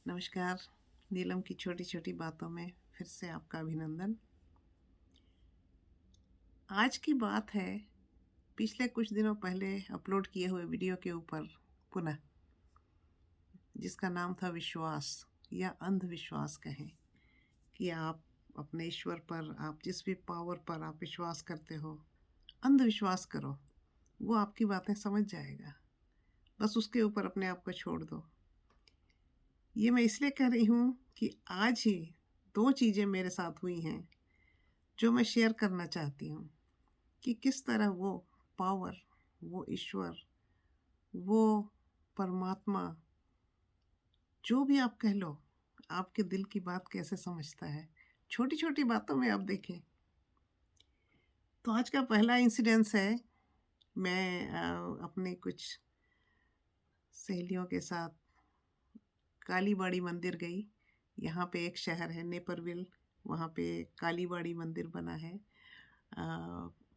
नमस्कार। नीलम की छोटी छोटी बातों में फिर से आपका अभिनंदन। आज की बात है पिछले कुछ दिनों पहले अपलोड किए हुए वीडियो के ऊपर पुनः, जिसका नाम था विश्वास या अंधविश्वास कहें। कि आप अपने ईश्वर पर, आप जिस भी पावर पर आप विश्वास करते हो, अंधविश्वास करो, वो आपकी बातें समझ जाएगा। बस उसके ऊपर अपने आप को छोड़ दो। ये मैं इसलिए कह रही हूँ कि आज ही 2 चीज़ें मेरे साथ हुई हैं जो मैं शेयर करना चाहती हूँ कि किस तरह वो पावर, वो ईश्वर, वो परमात्मा, जो भी आप कह लो, आपके दिल की बात कैसे समझता है। छोटी छोटी बातों में आप देखें। तो आज का पहला इंसिडेंस है, मैं अपने कुछ सहेलियों के साथ कालीबाड़ी मंदिर गई। यहाँ पे एक शहर है नेपरविल, वहाँ पे कालीबाड़ी मंदिर बना है।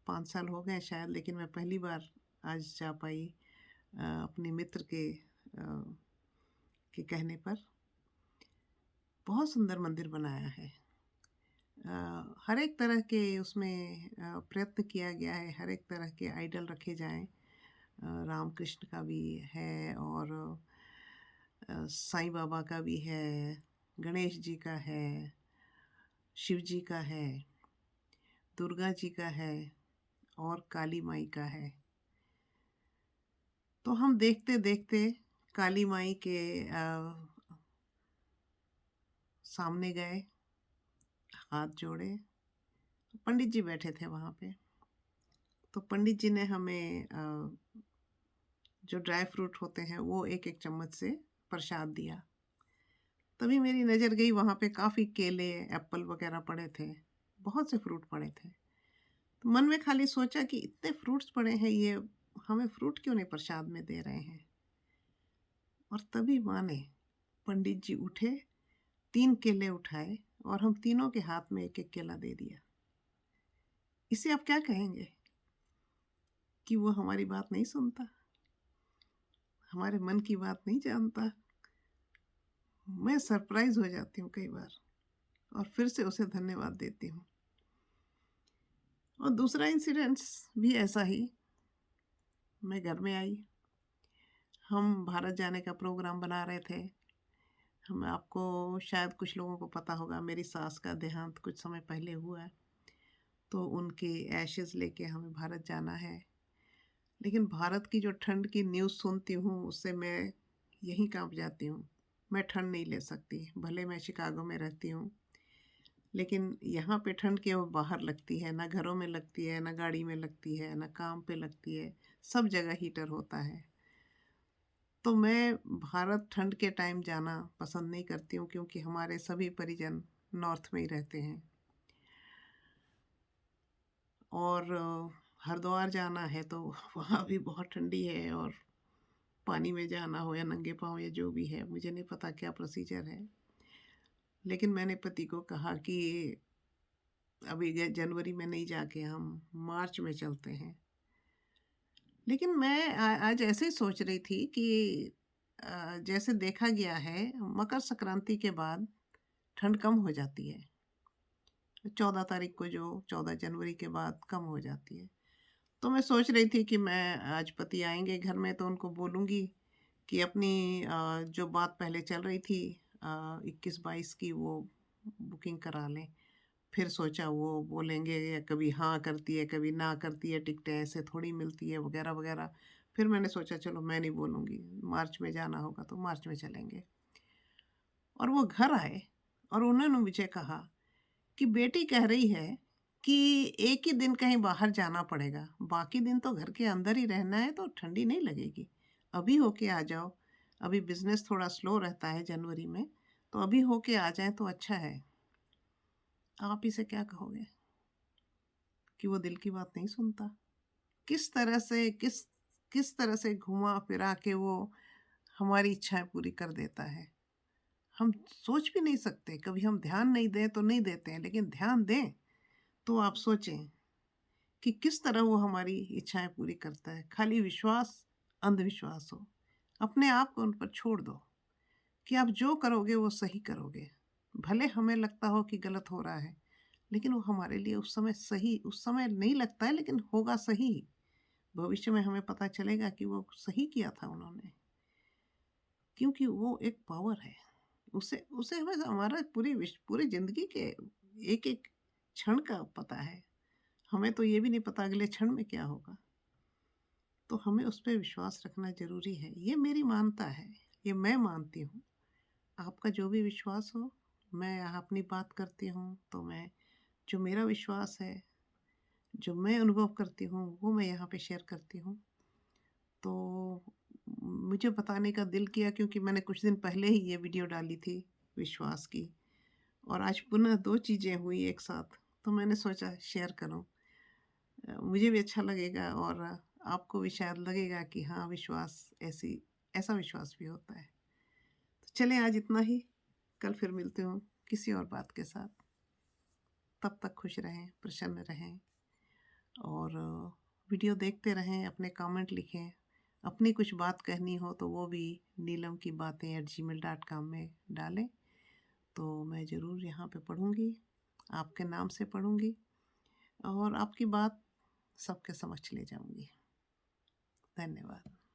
5 साल हो गए शायद, लेकिन मैं पहली बार आज जा पाई अपने मित्र के कहने पर। बहुत सुंदर मंदिर बनाया है। हर एक तरह के उसमें प्रयत्न किया गया है, हर एक तरह के आइडल रखे जाएं। राम कृष्ण का भी है और साईं बाबा का भी है, गणेश जी का है, शिव जी का है, दुर्गा जी का है और काली माई का है। तो हम देखते देखते काली माई के सामने गए, हाथ जोड़े। पंडित जी बैठे थे वहाँ पे। तो पंडित जी ने हमें जो ड्राई फ्रूट होते हैं वो एक एक चम्मच से प्रसाद दिया। तभी मेरी नज़र गई, वहाँ पे काफ़ी केले, एप्पल वगैरह पड़े थे, बहुत से फ्रूट पड़े थे। तो मन में खाली सोचा कि इतने फ्रूट्स पड़े हैं, ये हमें फ्रूट क्यों नहीं प्रसाद में दे रहे हैं। और तभी माने पंडित जी उठे, 3 केले उठाए और हम तीनों के हाथ में एक एक केला दे दिया। इसे आप क्या कहेंगे कि वो हमारी बात नहीं सुनता, हमारे मन की बात नहीं जानता। मैं सरप्राइज हो जाती हूँ कई बार और फिर से उसे धन्यवाद देती हूँ। और दूसरा इंसिडेंट्स भी ऐसा ही। मैं घर में आई, हम भारत जाने का प्रोग्राम बना रहे थे। हम आपको शायद कुछ लोगों को पता होगा, मेरी सास का देहांत कुछ समय पहले हुआ है, तो उनके एशेस लेके हमें भारत जाना है। लेकिन भारत की जो ठंड की न्यूज़ सुनती हूँ उससे मैं यहीं कांप जाती हूँ। मैं ठंड नहीं ले सकती, भले मैं शिकागो में रहती हूँ, लेकिन यहाँ पे ठंड केवल बाहर लगती है, ना घरों में लगती है, ना गाड़ी में लगती है, ना काम पे लगती है। सब जगह हीटर होता है। तो मैं भारत ठंड के टाइम जाना पसंद नहीं करती हूँ, क्योंकि हमारे सभी परिजन नॉर्थ में ही रहते हैं। और हरिद्वार जाना है तो वहाँ भी बहुत ठंडी है, और पानी में जाना हो या नंगे पाँव या जो भी है, मुझे नहीं पता क्या प्रोसीजर है। लेकिन मैंने पति को कहा कि अभी जनवरी में नहीं जाके हम मार्च में चलते हैं। लेकिन मैं आज ऐसे ही सोच रही थी कि जैसे देखा गया है, मकर संक्रांति के बाद ठंड कम हो जाती है। 14 तारीख को, जो 14 जनवरी के बाद कम हो जाती है। तो मैं सोच रही थी कि मैं आज पति आएंगे घर में तो उनको बोलूँगी कि अपनी जो बात पहले चल रही थी 21-22 की, वो बुकिंग करा लें। फिर सोचा वो बोलेंगे, या कभी हाँ करती है कभी ना करती है, टिकटें ऐसे थोड़ी मिलती है वगैरह वगैरह। फिर मैंने सोचा चलो मैं नहीं बोलूँगी, मार्च में जाना होगा तो मार्च में चलेंगे। और वो घर आए और उन्होंने मुझे कहा कि बेटी कह रही है कि एक ही दिन कहीं बाहर जाना पड़ेगा, बाकी दिन तो घर के अंदर ही रहना है, तो ठंडी नहीं लगेगी। अभी होके आ जाओ, अभी बिजनेस थोड़ा स्लो रहता है जनवरी में, तो अभी होके आ जाए तो अच्छा है। आप इसे क्या कहोगे कि वो दिल की बात नहीं सुनता? किस तरह से घुमा फिरा के वो हमारी इच्छाएं पूरी कर देता है। हम सोच भी नहीं सकते, कभी हम ध्यान नहीं दें तो नहीं देते हैं, लेकिन ध्यान दें तो आप सोचें कि किस तरह वो हमारी इच्छाएं पूरी करता है। खाली विश्वास, अंधविश्वास हो, अपने आप को उन पर छोड़ दो कि आप जो करोगे वो सही करोगे। भले हमें लगता हो कि गलत हो रहा है, लेकिन वो हमारे लिए उस समय नहीं लगता है, लेकिन होगा सही। भविष्य में हमें पता चलेगा कि वो सही किया था उन्होंने, क्योंकि वो एक पावर है। उसे उसे हमें हमारा पूरी ज़िंदगी के एक-एक क्षण का पता है। हमें तो ये भी नहीं पता अगले क्षण में क्या होगा। तो हमें उस पे विश्वास रखना ज़रूरी है। ये मेरी मानता है, ये मैं मानती हूँ। आपका जो भी विश्वास हो, मैं यहाँ अपनी बात करती हूँ, तो मैं जो मेरा विश्वास है, जो मैं अनुभव करती हूँ, वो मैं यहाँ पे शेयर करती हूँ। तो मुझे बताने का दिल किया, क्योंकि मैंने कुछ दिन पहले ही ये वीडियो डाली थी विश्वास की, और आज पुनः 2 चीज़ें हुई एक साथ, तो मैंने सोचा शेयर करूँ। मुझे भी अच्छा लगेगा और आपको भी शायद लगेगा कि हाँ, ऐसा विश्वास भी होता है। तो चलें, आज इतना ही। कल फिर मिलती हूँ किसी और बात के साथ। तब तक खुश रहें, प्रसन्न रहें और वीडियो देखते रहें, अपने कमेंट लिखें। अपनी कुछ बात कहनी हो तो वो भी neelamkibatein@gmail.com में डालें, तो मैं ज़रूर यहाँ पे पढ़ूँगी, आपके नाम से पढ़ूँगी और आपकी बात सबके समक्ष ले जाऊँगी। धन्यवाद।